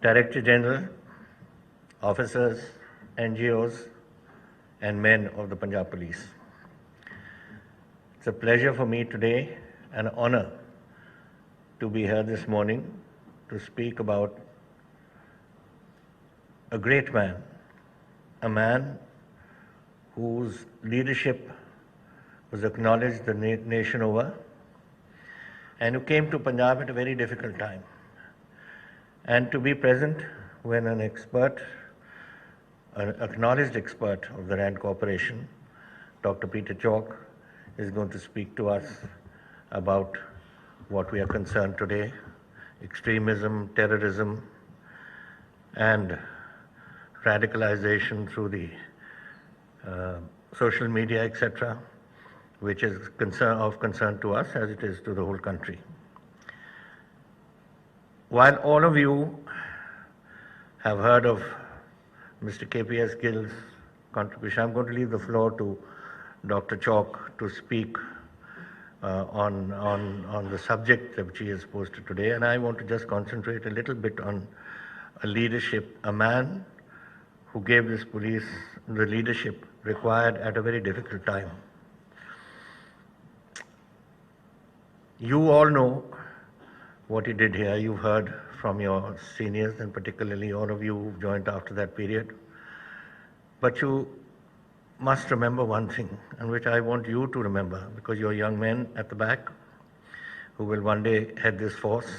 Director General, officers, NGOs, and men of the Punjab Police. It's a pleasure for me today, an honor to be here this morning to speak about a great man, a man whose leadership was acknowledged the nation over, and who came to Punjab at a very difficult time. And to be present when an expert, an acknowledged expert of the RAND Corporation, Dr. Peter Chalk, is going to speak to us about what we are concerned today, extremism, terrorism, and radicalization through the social media, etc., which is of concern to us as it is to the whole country. While all of you have heard of Mr. KPS Gill's contribution, I'm going to leave the floor to Dr. Chalk to speak on the subject which he has posted today, and I want to just concentrate a little bit on a leadership, a man who gave this police the leadership required at a very difficult time. You all know what he did here. You've heard from your seniors, and particularly all of you who joined after that period. But you must remember one thing, and which I want you to remember, because you're young men at the back who will one day head this force,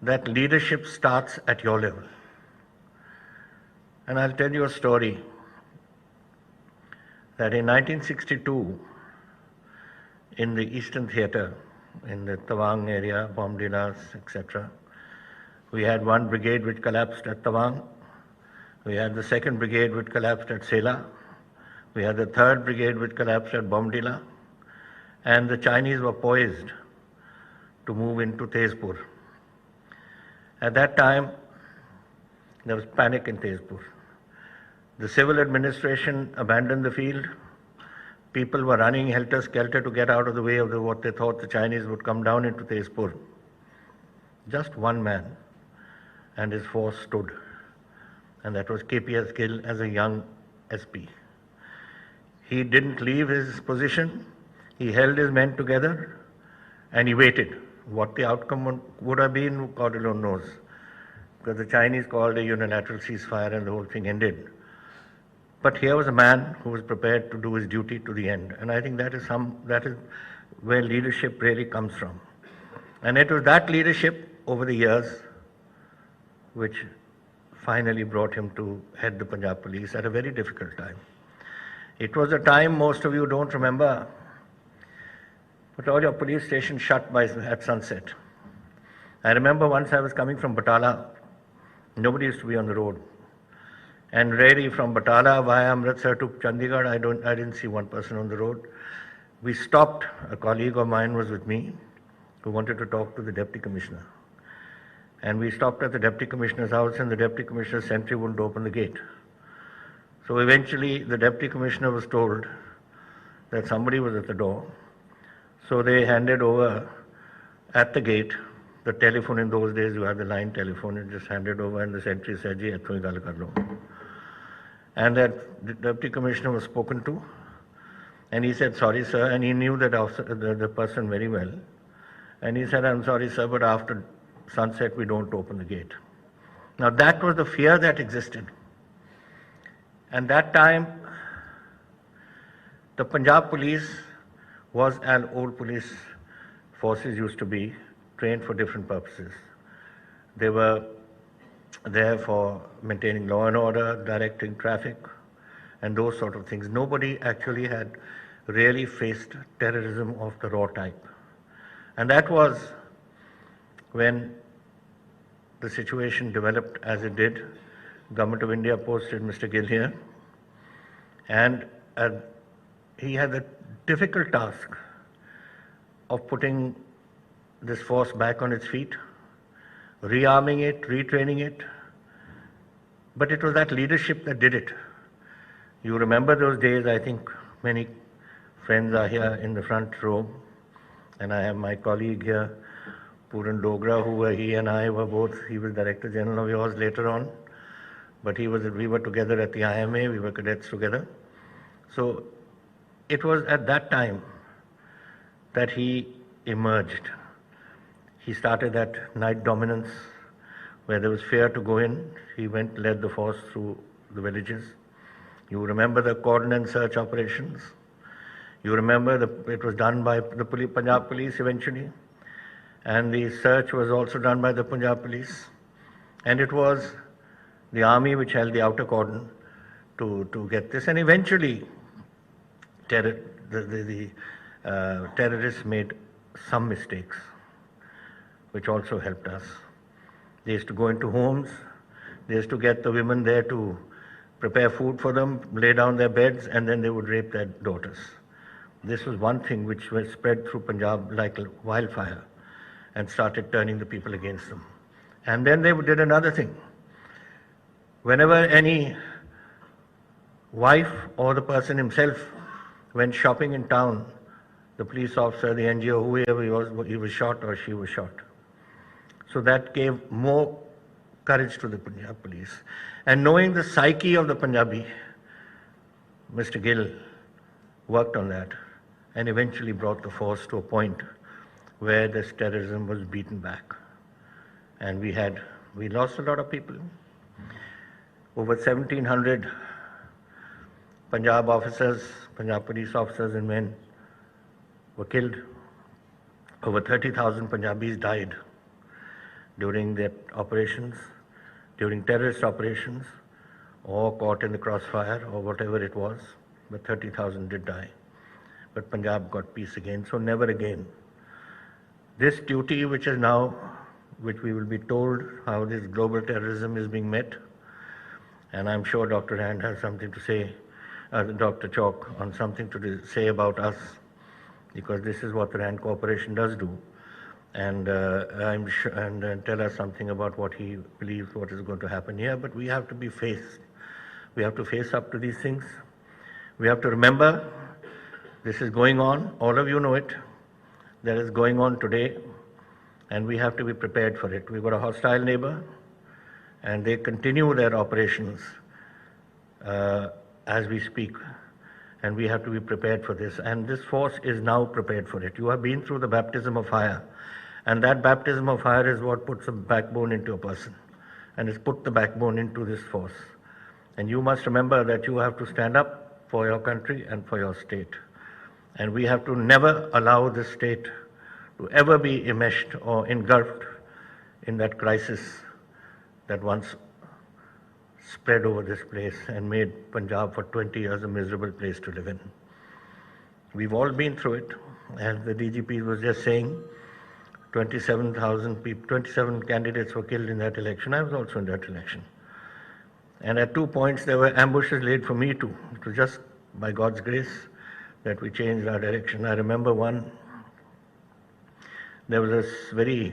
that leadership starts at your level. And I'll tell you a story that in 1962, in the Eastern Theatre, in the Tawang area, Bomdilas, etc., we had one brigade which collapsed at Tawang. We had the second brigade which collapsed at Sela. We had the third brigade which collapsed at Bomdila. And the Chinese were poised to move into Tezpur. At that time, there was panic in Tezpur. The civil administration abandoned the field. People were running helter-skelter to get out of the way of what they thought the Chinese would come down into Tezpur. Just one man and his force stood, and that was KPS Gill as a young SP. He didn't leave his position. He held his men together and he waited. What the outcome would have been, God alone knows, because the Chinese called a unilateral ceasefire and the whole thing ended. But here was a man who was prepared to do his duty to the end. And I think that is where leadership really comes from. And it was that leadership over the years which finally brought him to head the Punjab Police at a very difficult time. It was a time most of you don't remember, but all your police stations shut at sunset. I remember once I was coming from Batala. Nobody used to be on the road. And really from Batala via Amritsar to Chandigarh, I didn't see one person on the road. We stopped, a colleague of mine was with me, who wanted to talk to the Deputy Commissioner. And we stopped at the Deputy Commissioner's house, and the Deputy Commissioner's sentry wouldn't open the gate. So eventually the Deputy Commissioner was told that somebody was at the door. So they handed over at the gate the telephone. In those days you had the line telephone, and just handed over, and the sentry said, "Ji, etho hi gall kar lo." And that the Deputy Commissioner was spoken to, and he said, "Sorry, sir," and he knew that the person very well. And he said, "I'm sorry, sir, but after sunset we don't open the gate." Now that was the fear that existed. And that time, the Punjab Police was an old police forces used to be, trained for different purposes. They were there for maintaining law and order, directing traffic, and those sort of things. Nobody actually had really faced terrorism of the raw type. And that was when the situation developed as it did. Government of India posted Mr. Gill here, and he had the difficult task of putting this force back on its feet, rearming it, retraining it. But it was that leadership that did it. You remember those days. I think many friends are here in the front row, and I have my colleague here Puran Dogra, he and I were both, he was Director General of yours later on, but we were together at the IMA, we were cadets together. So it was at that time that he emerged. He started at night dominance, where there was fear to go in. He led the force through the villages. You remember the cordon and search operations. You remember it was done by the Punjab police eventually. And the search was also done by the Punjab police. And it was the army which held the outer cordon to get this. And eventually, terrorists made some mistakes, which also helped us. They used to go into homes. They used to get the women there to prepare food for them, lay down their beds, and then they would rape their daughters. This was one thing which was spread through Punjab like wildfire and started turning the people against them. And then they did another thing. Whenever any wife or the person himself went shopping in town, the police officer, the NGO, whoever he was shot or she was shot. So that gave more courage to the Punjab police. And knowing the psyche of the Punjabi, Mr. Gill worked on that and eventually brought the force to a point where this terrorism was beaten back. And we lost a lot of people. Over 1,700 Punjab officers, Punjab police officers and men were killed. Over 30,000 Punjabis died during their operations, during terrorist operations, or caught in the crossfire, or whatever it was. But 30,000 did die. But Punjab got peace again, so never again. This duty, which we will be told how this global terrorism is being met, and I'm sure Dr. Rand has something to say, Dr. Chalk, on something to say about us, because this is what the Rand Corporation does do. And I'm sure, and tell us something about what he believes what is going to happen here. But we have to be faced. We have to face up to these things. We have to remember this is going on. All of you know it. That is going on today, and we have to be prepared for it. We've got a hostile neighbor, and they continue their operations as we speak, and we have to be prepared for this. And this force is now prepared for it. You have been through the baptism of fire. And that baptism of fire is what puts a backbone into a person. And it's put the backbone into this force. And you must remember that you have to stand up for your country and for your state. And we have to never allow this state to ever be enmeshed or engulfed in that crisis that once spread over this place and made Punjab for 20 years a miserable place to live in. We've all been through it. As the DGP was just saying, 27,000 people, 27 candidates were killed in that election. I was also in that election. And at 2 points, there were ambushes laid for me too. It was just by God's grace that we changed our direction. I remember one, there was this very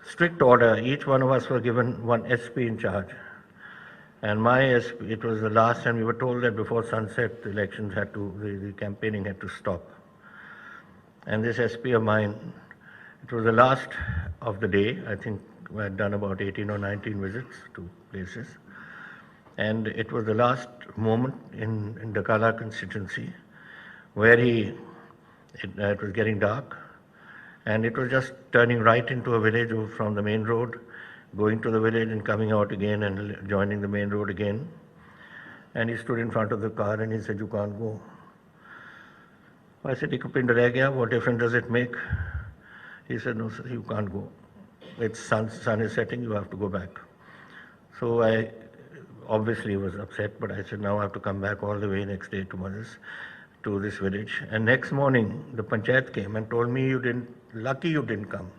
strict order. Each one of us were given one SP in charge. And my SP, it was the last, and we were told that before sunset, the elections the campaigning had to stop. And this SP of mine, it was the last of the day. I think I had done about 18 or 19 visits to places. And it was the last moment in Dakala constituency where it was getting dark. And it was just turning right into a village from the main road, going to the village and coming out again and joining the main road again. And he stood in front of the car and he said, "You can't go." I said, "Ek pind reh gaya, what difference does it make?" He said, "No, sir, you can't go. It's sun is setting, you have to go back." So I obviously was upset, but I said, now I have to come back all the way next day to this village. And next morning, the panchayat came and told me, lucky you didn't come,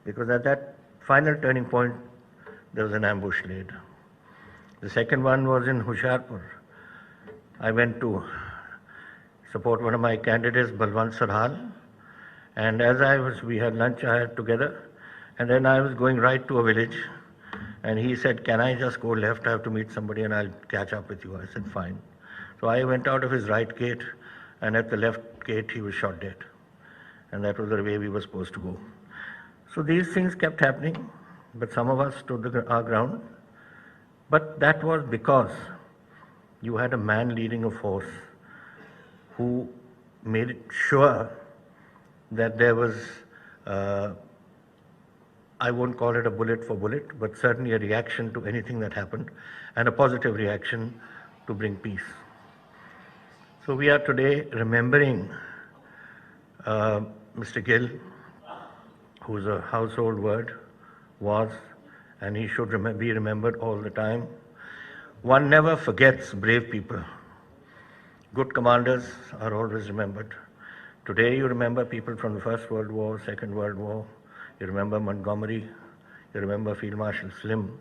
because at that final turning point, there was an ambush laid. The second one was in Hoshiarpur. I went to support one of my candidates, Balwant Sarhal. And as we had lunch together, and then I was going right to a village, and he said, "Can I just go left? I have to meet somebody and I'll catch up with you." I said, "Fine." So I went out of his right gate, and at the left gate he was shot dead. And that was the way we were supposed to go. So these things kept happening, but some of us stood our ground. But that was because you had a man leading a force who made it sure that there was, I won't call it a bullet for bullet, but certainly a reaction to anything that happened, and a positive reaction to bring peace. So we are today remembering Mr. Gill, who's a household word, was, and he should be remembered all the time. One never forgets brave people. Good commanders are always remembered. Today you remember people from the First World War, Second World War. You remember Montgomery. You remember Field Marshal Slim.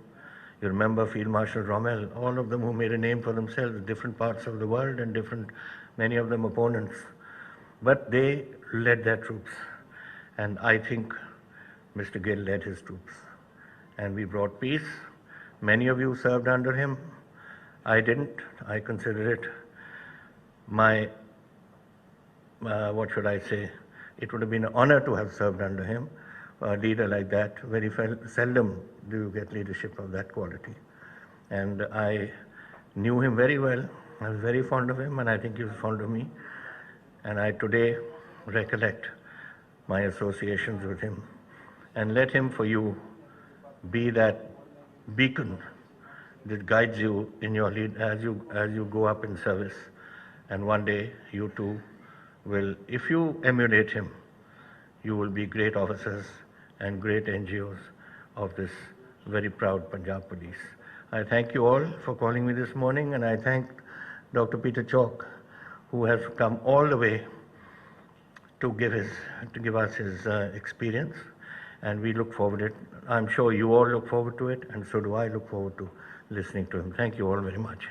You remember Field Marshal Rommel. All of them who made a name for themselves in different parts of the world and many of them opponents. But they led their troops. And I think Mr. Gill led his troops. And we brought peace. Many of you served under him. I didn't. I consider it my, what should I say? It would have been an honor to have served under him. A leader like that, very seldom do you get leadership of that quality. And I knew him very well. I was very fond of him, and I think he was fond of me. And I today recollect my associations with him. And let him, for you, be that beacon that guides you in your lead as you go up in service. And one day you too will, if you emulate him, you will be great officers and great NGOs of this very proud Punjab Police. I thank you all for calling me this morning, and I thank Dr. Peter Chalk, who has come all the way to give us his experience, and we look forward to it. I'm sure you all look forward to it, and so do I look forward to listening to him. Thank you all very much.